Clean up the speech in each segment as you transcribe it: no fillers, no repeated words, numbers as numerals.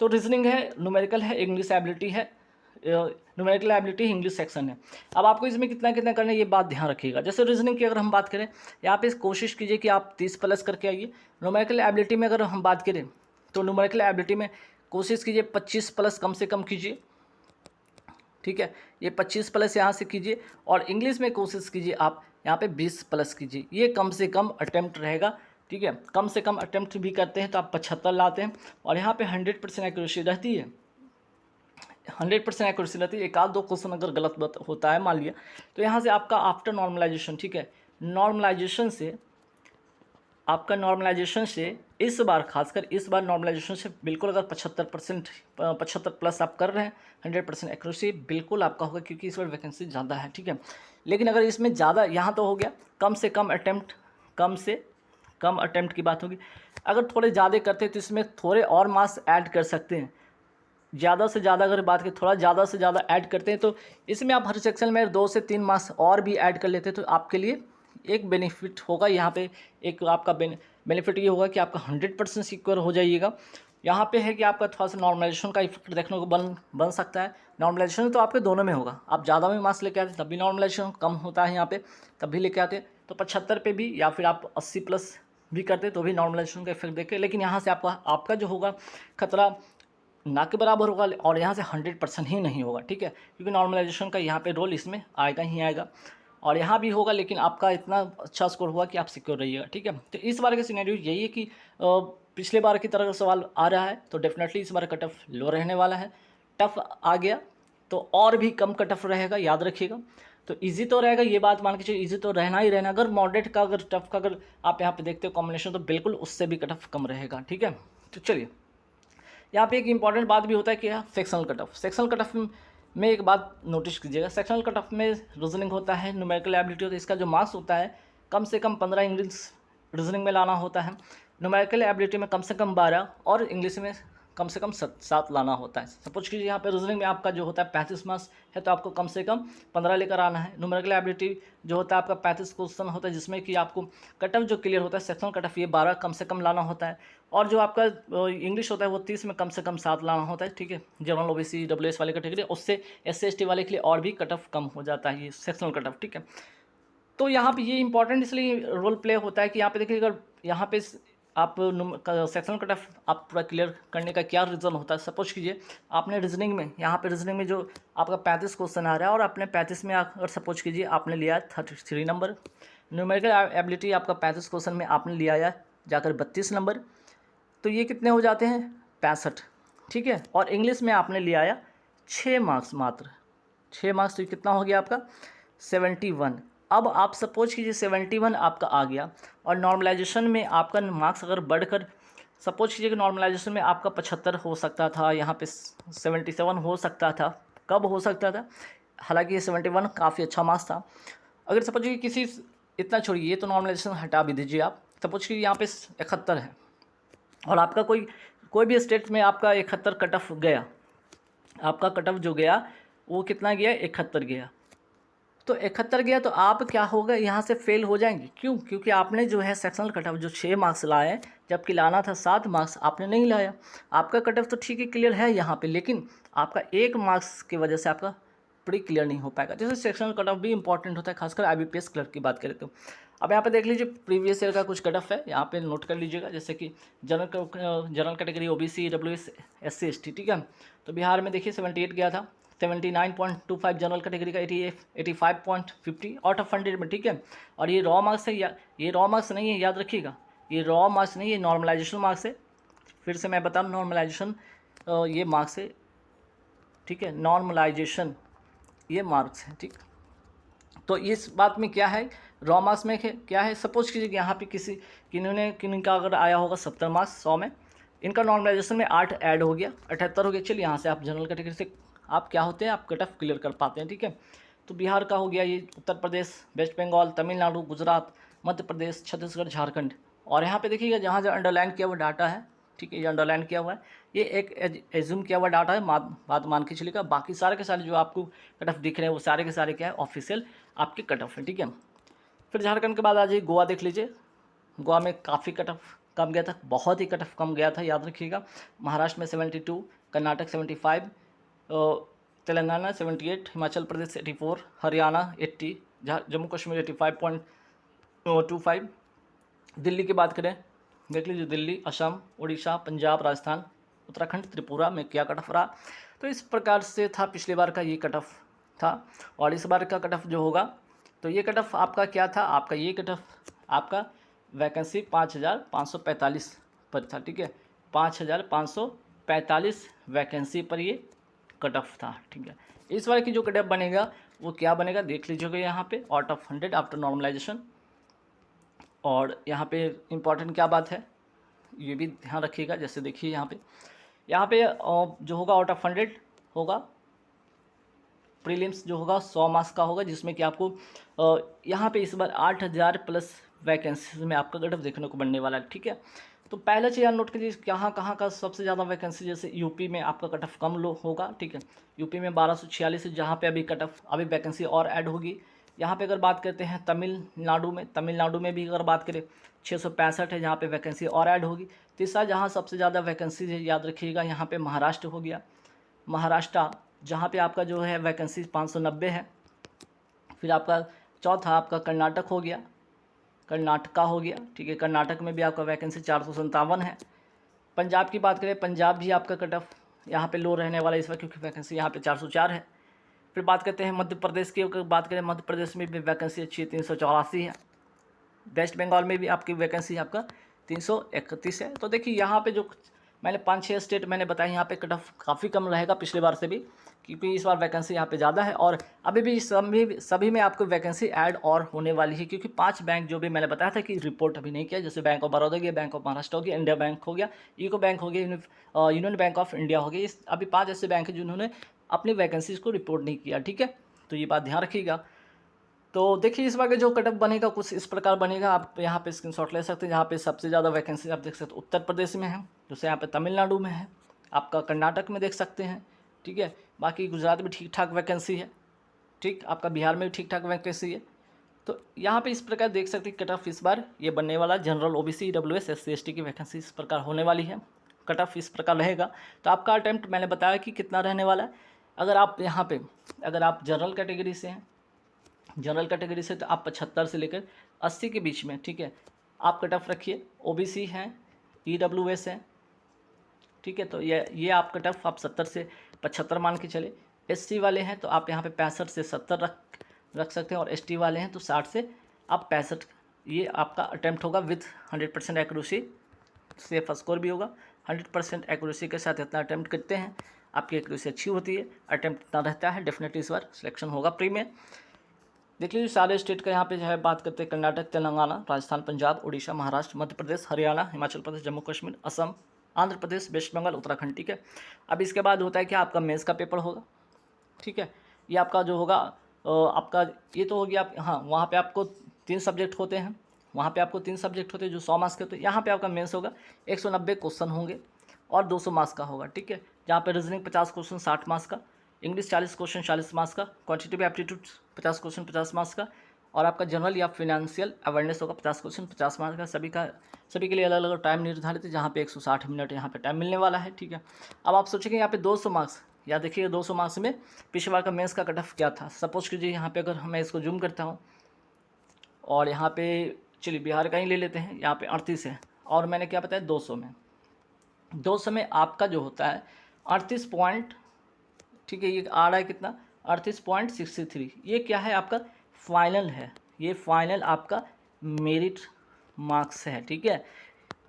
तो रीजनिंग है, न्यूमेरिकल है, इंग्लिश एबिलिटी है, न्यूमेरिकल एबिलिटी इंग्लिश सेक्शन है। अब आपको इसमें कितना कितना करना है ये बात ध्यान रखिएगा। जैसे रीजनिंग की अगर हम बात करें, यहाँ पे कोशिश कीजिए कि आप 30 प्लस करके आइए। न्यूमेरिकल एबिलिटी में अगर हम बात करें तो न्यूमेरिकल एबिलिटी में कोशिश कीजिए 25 प्लस कम से कम कीजिए, ठीक है। ये 25 प्लस यहाँ से कीजिए, और इंग्लिश में कोशिश कीजिए आप यहाँ पे 20 प्लस कीजिए। ये कम से कम अटेम्प्ट रहेगा, ठीक है। कम से कम अटेम्प्ट भी करते हैं तो आप 75 लाते हैं, और यहाँ पे 100% एक्यूरेसी रहती है। 100% एक्यूरेसी रहती है। एक आध दो क्वेश्चन अगर गलत होता है मान लिया, तो यहाँ से आपका आफ्टर नॉर्मलाइजेशन, ठीक है, नॉर्मलाइजेशन से आपका नॉर्मलाइजेशन से इस बार, खासकर इस बार नॉर्मलाइजेशन से बिल्कुल अगर 75 प्लस आप कर रहे हैं, 100% एक्यूरेसी बिल्कुल आपका होगा, क्योंकि इस बार वैकेंसी ज़्यादा है, ठीक है। लेकिन अगर इसमें ज़्यादा, यहाँ तो हो गया कम से कम अटैम्प्ट, कम से कम अटैम्प्ट की बात होगी। अगर थोड़े ज़्यादा करते हैं तो इसमें थोड़े और मार्क्स ऐड कर सकते हैं। ज़्यादा से ज़्यादा अगर बात करें, थोड़ा ज़्यादा से ज़्यादा ऐड करते हैं तो इसमें आप हर सेक्शन में 2 से 3 मार्क्स और भी ऐड कर लेते हैं, तो आपके लिए एक बेनिफिट होगा। यहाँ पे एक आपका बेनिफिट ये होगा कि आपका 100% सिक्योर हो जाइएगा। यहाँ पे है कि आपका थोड़ा सा नॉर्मलाइजेशन का इफेक्ट देखने को बन सकता है। नॉर्मलाइजेशन तो आपके दोनों में होगा, आप ज़्यादा भी मार्क्स लेके आते तब भी नॉर्मलाइजेशन कम होता है यहाँ पे, तब भी लेके आते तो 75 पे भी, या फिर आप 80 प्लस भी करते तो भी नॉर्मलाइजेशन का इफेक्ट देखे। लेकिन यहाँ से आपका जो होगा खतरा ना के बराबर होगा, और यहाँ से 100% ही नहीं होगा, ठीक है, क्योंकि नॉर्मलाइजेशन का यहाँ पे रोल इसमें आएगा ही आएगा, और यहाँ भी होगा, लेकिन आपका इतना अच्छा स्कोर हुआ कि आप सिक्योर रहिएगा, ठीक है। तो इस बार का सिनेरियो यही है कि पिछले बार की तरह का सवाल आ रहा है, तो डेफिनेटली इस बार कट ऑफ लो रहने वाला है। टफ आ गया तो और भी कम कट ऑफ रहेगा, याद रखिएगा। तो इजी तो रहेगा, ये बात मान के चलिए, इजी तो रहना ही रहना। अगर मॉडरेट का, अगर टफ का अगर आप यहाँ पे देखते हो कॉम्बिनेशन, तो बिल्कुल उससे भी कट ऑफ कम रहेगा, ठीक है। तो चलिए, यहाँ पे एक इंपॉर्टेंट बात भी होता है कि sectional cut off. Sectional cut off में एक बात नोटिस कीजिएगा, सेक्शनल कट ऑफ में रीजनिंग होता है, न्यूमेरिकल एबिलिटी होता है, इसका जो मार्क्स होता है कम से कम 15 इंग्लिश रीजनिंग में लाना होता है, न्यूमेरिकल एबिलिटी में कम से कम 12, और इंग्लिश में कम से कम 7 लाना होता है। सपोज कीजिए यहाँ पे रीजनिंग में आपका जो होता है 35 मार्क्स है, तो आपको कम से कम 15 लेकर आना है। न्यूमेरिकल एबिलिटी जो होता है आपका 35 क्वेश्चन होता है, जिसमें कि आपको कट ऑफ जो क्लियर होता है सेक्शनल कट ऑफ ये 12 कम से कम लाना होता है, और जो आपका इंग्लिश होता है वो 30 में कम से कम 7 लाना होता है, ठीक है। जनरल ओबीसी डब्ल्यूएस वाले कैटेगरी, उससे एससी एसटी वाले के लिए और भी कट ऑफ कम हो जाता है ये सेक्शनल कट ऑफ, ठीक है। तो यहाँ पे ये इंपॉर्टेंट इसलिए रोल प्ले होता है कि यहाँ पे देखिए, अगर यहाँ पे आप सेक्शनल कट ऑफ आप पूरा क्लियर करने का क्या रीज़न होता है। सपोज कीजिए आपने रीजनिंग में, यहाँ पे रीजनिंग में जो आपका 35 क्वेश्चन आ रहा है, और आपने 35 में अगर सपोज कीजिए आपने लिया 33 नंबर, न्यूमेरिकल एबिलिटी आपका 35 क्वेश्चन में आपने लिया जाकर 32 नंबर, तो ये कितने हो जाते हैं 65, ठीक है। और इंग्लिश में आपने लिया 6 मार्क्स, मात्र 6 मार्क्स, तो ये कितना हो गया आपका 71। अब आप सपोज कीजिए 71 आपका आ गया, और नॉर्मलाइजेशन में आपका मार्क्स अगर बढ़कर, सपोज कीजिए कि नॉर्मलाइजेशन में आपका 75 हो सकता था, यहाँ पे 77 हो सकता था। कब हो सकता था, हालांकि ये 71 काफ़ी अच्छा मार्क्स था। अगर सपोज कीजिए किसी, इतना छोड़िए, ये तो नॉर्मलाइजेशन हटा भी दीजिए आप, सपोज कीजिए यहाँ पे 71 है, और आपका कोई भी स्टेट में आपका 71 कट ऑफ गया, आपका कट ऑफ जो गया वो कितना गया 71 गया, तो 71 गया, तो आप क्या होगा यहाँ से फेल हो जाएंगे। क्यों? क्योंकि आपने जो है सेक्शनल कट ऑफ जो 6 मार्क्स लाए, जबकि लाना था 7 मार्क्स, आपने नहीं लाया। आपका कट ऑफ तो ठीक है क्लियर है यहाँ पे, लेकिन आपका 1 मार्क्स की वजह से आपका प्री क्लियर नहीं हो पाएगा। जैसे सेक्शनल कट ऑफ भी इंपॉर्टेंट होता है, खासकर IBPS क्लर्क की बात करें तो। अब यहाँ पे देख लीजिए प्रीवियस ईयर का कुछ कट ऑफ है, यहाँ पे नोट कर लीजिएगा। जैसे कि general category OBC WS SC ST, ठीक है। तो बिहार में देखिए 78 गया था, 79.25 जनरल कैटेगरी का 85.50 आउट ऑफ 100 में, ठीक है। और ये रॉ मार्क्स है, ये रॉ मार्क्स नहीं है, याद रखिएगा, ये रॉ मार्क्स नहीं है, नॉर्मलाइजेशन मार्क्स है। फिर से मैं बता दूँ, नॉर्मलाइजेशन ये मार्क्स है, ठीक है, नॉर्मलाइजेशन ये मार्क्स है, ठीक। तो इस बात में क्या है, रॉ मार्क्स में क्या है, सपोज कीजिए कि यहाँ पे किनका अगर आया होगा 70 मार्क्स 100 में, इनका नॉर्मलाइजेशन में 8 ऐड हो गया, 78 हो गया। चलिए यहाँ से आप जनरल कैटेगरी से आप क्या होते हैं, आप कट ऑफ क्लियर कर पाते हैं, ठीक है। तो बिहार का हो गया ये, उत्तर प्रदेश, वेस्ट बंगाल, तमिलनाडु, गुजरात, मध्य प्रदेश, छत्तीसगढ़, झारखंड। और यहाँ पे देखिएगा जहाँ जहाँ अंडरलाइन किया हुआ डाटा है, ठीक है, ये अंडरलाइन किया हुआ है, ये एक एज्यूम किया हुआ डाटा है, बात मान के चलिएगा। बाकी सारे के सारे जो आपको कट ऑफ दिख रहे हैं वो सारे के सारे क्या है, ऑफिशियल आपके कट ऑफ है, ठीक है। फिर झारखंड के बाद आ जाइए गोवा, देख लीजिए, गोवा में काफ़ी कट ऑफ कम गया था, बहुत ही कट ऑफ कम गया था, याद रखिएगा। महाराष्ट्र में 72, कर्नाटक 75, तेलंगाना 78, हिमाचल प्रदेश 84, हरियाणा 80, जम्मू कश्मीर 85.25। दिल्ली की बात करें, देख लीजिए दिल्ली, असम, उड़ीसा, पंजाब, राजस्थान, उत्तराखंड, त्रिपुरा में क्या कट ऑफ रहा। तो इस प्रकार से था पिछले बार का ये कट ऑफ था, और इस बार का कट ऑफ जो होगा, तो ये कट ऑफ आपका क्या था, आपका ये कट ऑफ आपका वैकेंसी 5545 पर था, ठीक है, 5545 वैकेंसी पर ये कट ऑफ था, ठीक है। इस बार की जो कट ऑफ बनेगा वो क्या बनेगा, देख लीजिएगा यहाँ पे, आउट ऑफ 100 आफ्टर नॉर्मलाइजेशन। और यहाँ पे इम्पॉर्टेंट क्या बात है ये भी ध्यान रखिएगा, जैसे देखिए यहाँ पे जो होगा आउट ऑफ 100 होगा, प्रीलिम्स जो होगा 100 मार्क्स का होगा, जिसमें कि आपको यहाँ पे इस बार 8000 प्लस वैकेंसीज में आपका कट ऑफ देखने को बनने वाला है, ठीक है। तो पहला चीज़ नोट कीजिए कहाँ का सबसे ज़्यादा वैकेंसी, जैसे यूपी में आपका कट ऑफ कम लो होगा, ठीक है, यूपी में 1246 है, जहाँ पे अभी कट ऑफ अभी वैकेंसी और ऐड होगी। यहाँ पे अगर बात करते हैं तमिलनाडु में भी अगर बात करें 665 है, जहाँ पे वैकेंसी और ऐड होगी। तीसरा जहाँ सबसे ज़्यादा वैकेंसी है, याद रखिएगा, यहाँ पे महाराष्ट्र हो गया, महाराष्ट्र जहाँ पे आपका जो है वैकेंसी 590 है। फिर आपका चौथा आपका कर्नाटक हो गया, कर्नाटका हो गया, ठीक है, कर्नाटक में भी आपका वैकेंसी 457 है। पंजाब की बात करें, पंजाब भी आपका कट ऑफ यहाँ पे लो रहने वाला है इस वक्त, क्योंकि वैकेंसी यहाँ पे 404 है। फिर बात करते हैं मध्य प्रदेश की, अगर बात करें मध्य प्रदेश में भी वैकेंसी अच्छी है, 384 है। वेस्ट बंगाल में भी आपकी वैकेंसी आपका 331 है। तो देखिए यहाँ पे जो मैंने 5-6 स्टेट मैंने बताया, यहाँ पे कट ऑफ काफ़ी कम रहेगा पिछले बार से भी, क्योंकि इस बार वैकेंसी यहाँ पे ज़्यादा है, और अभी भी सभी में आपको वैकेंसी ऐड और होने वाली है, क्योंकि 5 बैंक जो भी मैंने बताया था कि रिपोर्ट अभी नहीं किया, जैसे बैंक ऑफ बड़ौदा हो गया, बैंक ऑफ महाराष्ट्र हो गया, इंडिया बैंक हो गया, यूको बैंक हो गया, यूनियन बैंक ऑफ इंडिया हो गया। इस अभी 5 ऐसे बैंक हैं जिन्होंने अपनी वैकेंसीज को रिपोर्ट नहीं किया, ठीक है, तो ये बात ध्यान रखिएगा। तो देखिए इस बार का जो कट ऑफ बनेगा कुछ इस प्रकार बनेगा, आप यहाँ पे स्क्रीनशॉट ले सकते हैं। जहाँ पे सबसे ज़्यादा वैकेंसी आप देख सकते हैं उत्तर प्रदेश में है, जैसे यहाँ पे तमिलनाडु में है, आपका कर्नाटक में देख सकते हैं, ठीक है, बाकी गुजरात में ठीक ठाक वैकेंसी है, ठीक, आपका बिहार में भी ठीक ठाक वैकेंसी है। तो यहाँ पे इस प्रकार देख सकते हैं कट ऑफ इस बार ये बनने वाला, general OBC EWS SC ST की वैकेंसी इस प्रकार होने वाली है, कट ऑफ इस प्रकार रहेगा। तो आपका अटैम्प्ट मैंने बताया कि कितना रहने वाला है। अगर आप यहाँ पे अगर आप जनरल कैटेगरी से हैं, जनरल कैटेगरी से तो आप 75 से लेकर 80 के बीच में, ठीक है, आप कट ऑफ रखिए। ओबीसी हैं, ईडब्ल्यूएस हैं, ठीक है, तो ये आप कट ऑफ आप 70 से 75 मान के चले। एससी वाले हैं तो आप यहाँ पे 65 से 70 रख सकते हैं, और एसटी वाले हैं तो 60 से आप 65। ये आपका अटैम्प्ट होगा विथ 100% एक्यूरेसी, सेफ स्कोर भी होगा। 100% एक्यूरेसी के साथ इतना अटैम्प्ट करते हैं, आपकी एक्यूरेसी अच्छी होती है, अटैम्प्ट इतना रहता है, डेफिनेटली इस बार सिलेक्शन होगा प्री में। देख लीजिए सारे स्टेट का यहाँ पे जो है बात करते हैं, कर्नाटक, तेलंगाना, राजस्थान, पंजाब, उड़ीसा, महाराष्ट्र, मध्य प्रदेश, हरियाणा, हिमाचल प्रदेश, जम्मू कश्मीर, असम, आंध्र प्रदेश, वेस्ट बंगाल, उत्तराखंड, ठीक है। अब इसके बाद होता है कि आपका मेंस का पेपर होगा, ठीक है, ये आपका जो होगा आपका ये तो हो गया आप, हाँ, वहाँ पे आपको 3 सब्जेक्ट होते हैं, वहाँ पे आपको 3 सब्जेक्ट होते हैं जो 100 मार्क्स के होते हैं। यहाँ पे आपका मेंस होगा 190 क्वेश्चन होंगे और 200 मार्क्स का होगा, ठीक है, जहाँ पे रीजनिंग 50 क्वेश्चन 60 मार्क्स का, इंग्लिश 40 क्वेश्चन 40 मार्क्स का, क्वांटिटेटिव एप्टीट्यूड 50 क्वेश्चन 50 मार्क्स का, और आपका जनरल या फिनेंशियल अवेयरनेस होगा 50 क्वेश्चन 50 मार्क्स का। सभी के लिए अलग अलग टाइम निर्धारित है, जहाँ पे 160 मिनट यहाँ पे टाइम मिलने वाला है, ठीक है। अब आप सोचेंगे यहाँ पे 200 मार्क्स, या देखिए 200 मार्क्स में पिछले बार का मेंस का कट ऑफ क्या था। सपोज कीजिए यहाँ पे अगर मैं इसको जूम करता हूँ, और यहाँ पे चलिए बिहार का ही ले लेते हैं, यहाँ पे 38 है, और मैंने क्या बताया 200 में आपका जो होता है 38 पॉइंट, ठीक है, ये आ रहा है कितना 38.63। ये क्या है आपका फाइनल है, ये फाइनल आपका मेरिट मार्क्स है, ठीक है,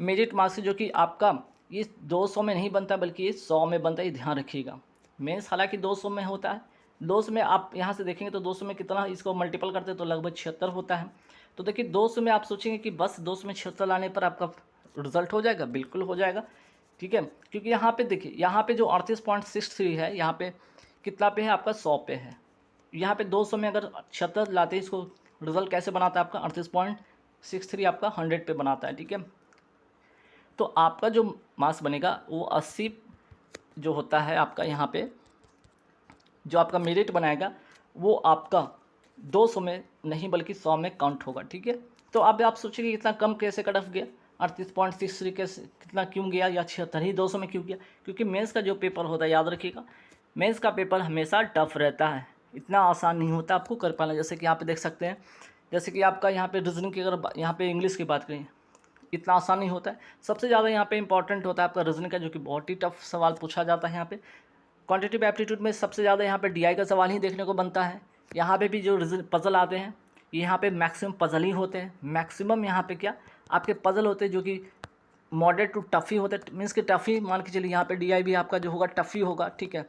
मेरिट मार्क्स जो कि आपका ये 200 में नहीं बनता बल्कि ये 100 में बनता है, ये ध्यान रखिएगा। मेंस हालांकि 200 में होता है, 200 में आप यहाँ से देखेंगे तो 200 में कितना इसको मल्टीपल करते हैं तो लगभग 76 होता है। तो देखिए 200 में आप सोचेंगे कि बस 200 में 76 लाने पर आपका रिजल्ट हो जाएगा, बिल्कुल हो जाएगा, ठीक है, क्योंकि यहाँ पे देखिए यहाँ पे जो 38.63 है, यहाँ पे कितना पे है आपका 100 पे है। यहाँ पे 200 में अगर 76 लाते हैं, इसको रिजल्ट कैसे बनाता है आपका 38.63 आपका 100 पे बनाता है, ठीक है। तो आपका जो मार्क्स बनेगा वो 80 जो होता है आपका, यहाँ पे जो आपका मेरिट बनाएगा वो आपका 200 में नहीं बल्कि 100 में काउंट होगा, ठीक है। तो अब आप सोचिए इतना कम कैसे कट ऑफ गया, 38.6 तरीके से कितना क्यों गया, या 76 ही 200 में क्यों गया? क्योंकि मेंस का जो पेपर होता है, याद रखिएगा, मेंस का पेपर हमेशा टफ रहता है, इतना आसान नहीं होता आपको कर पाना। जैसे कि यहाँ पे देख सकते हैं, जैसे कि आपका यहाँ पे रीजनिंग की, अगर यहाँ पे इंग्लिश की बात करें, इतना आसान नहीं होता है। सबसे ज़्यादा यहाँ पे इंपॉर्टेंट होता है आपका रीजनिंग का, जो कि बहुत ही टफ सवाल पूछा जाता है यहाँ पे। क्वांटिटेटिव एप्टीट्यूड में सबसे ज़्यादा यहाँ पे डीआई का सवाल ही देखने को बनता है। यहाँ पे भी जो पजल आते हैं, यहाँ पे मैक्सिमम पजल ही होते हैं। मैक्सिमम यहाँ पे क्या आपके पजल होते हैं, जो कि मॉडरेट टू टफ ही होते हैं, मीन्स कि टफ ही मान के चलिए। यहाँ पे डीआई भी आपका जो होगा टफ ही होगा, ठीक है।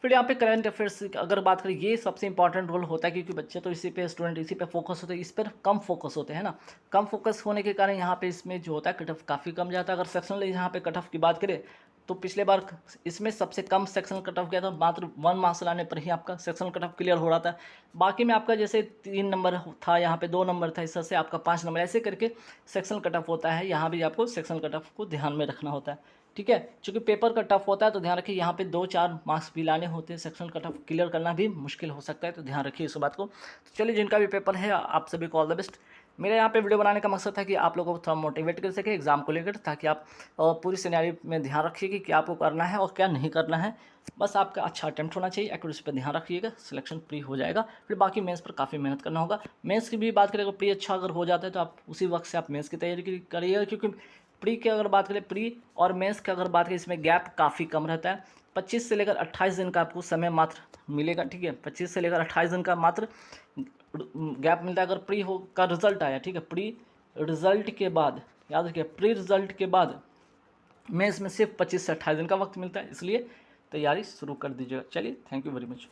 फिर यहाँ पे करंट अफेयर्स अगर बात करें, ये सबसे इंपॉर्टेंट रोल होता है, क्योंकि बच्चे तो इसी पे, स्टूडेंट इसी पे फोकस होते हैं, इस पर कम फोकस होते हैं ना। कम फोकस होने के कारण यहाँ पे इसमें जो होता है कट ऑफ काफ़ी कम जाता है। अगर सेक्शनल यहाँ पे कट ऑफ की बात करें तो पिछले बार इसमें सबसे कम सेक्शनल कट ऑफ गया था, मात्र 1 मार्क्स लाने पर ही आपका सेक्शनल कट ऑफ क्लियर हो रहा था। बाकी में आपका जैसे 3 नंबर था, यहाँ पे 2 नंबर था, इस तरह से आपका 5 नंबर, ऐसे करके सेक्शनल कट ऑफ होता है। यहाँ भी आपको सेक्शनल कट ऑफ को ध्यान में रखना होता है, ठीक है। चूँकि पेपर का टफ होता है तो ध्यान रखिए, यहाँ पे 2-4 मार्क्स भी लाने होते हैं, सेक्शनल कट ऑफ क्लियर करना भी मुश्किल हो सकता है, तो ध्यान रखिए इस बात को। तो चलिए, जिनका भी पेपर है आप सभी को ऑल द बेस्ट। मेरा यहाँ पे वीडियो बनाने का मकसद था कि आप लोगों को थोड़ा मोटिवेट कर सके एग्जाम को लेकर, ताकि आप पूरी सिनेरियो में ध्यान रखिए कि क्या आपको करना है और क्या नहीं करना है। बस आपका अच्छा अटेम्प्ट होना चाहिए, एक्यूरेसी पर ध्यान रखिएगा, सिलेक्शन प्री हो जाएगा। फिर बाकी मेंस पर काफ़ी मेहनत करना होगा। मेंस की भी बात करें, अगर प्री अच्छा अगर हो जाता है तो आप उसी वक्त से आप मेंस की तैयारी करिएगा, क्योंकि प्री की अगर बात करें, प्री और मेंस की अगर बात करें, इसमें गैप काफ़ी कम रहता है। 25 से लेकर 28 दिन का आपको समय मात्र मिलेगा, ठीक है। 25 से लेकर 28 दिन का मात्र गैप मिलता है अगर प्री हो का रिजल्ट आया, ठीक है। प्री रिजल्ट के बाद, याद रखिए, प्री रिजल्ट के बाद मेंस में सिर्फ 25 से 28 दिन का वक्त मिलता है, इसलिए तैयारी शुरू कर दीजिएगा। चलिए, थैंक यू वेरी मच।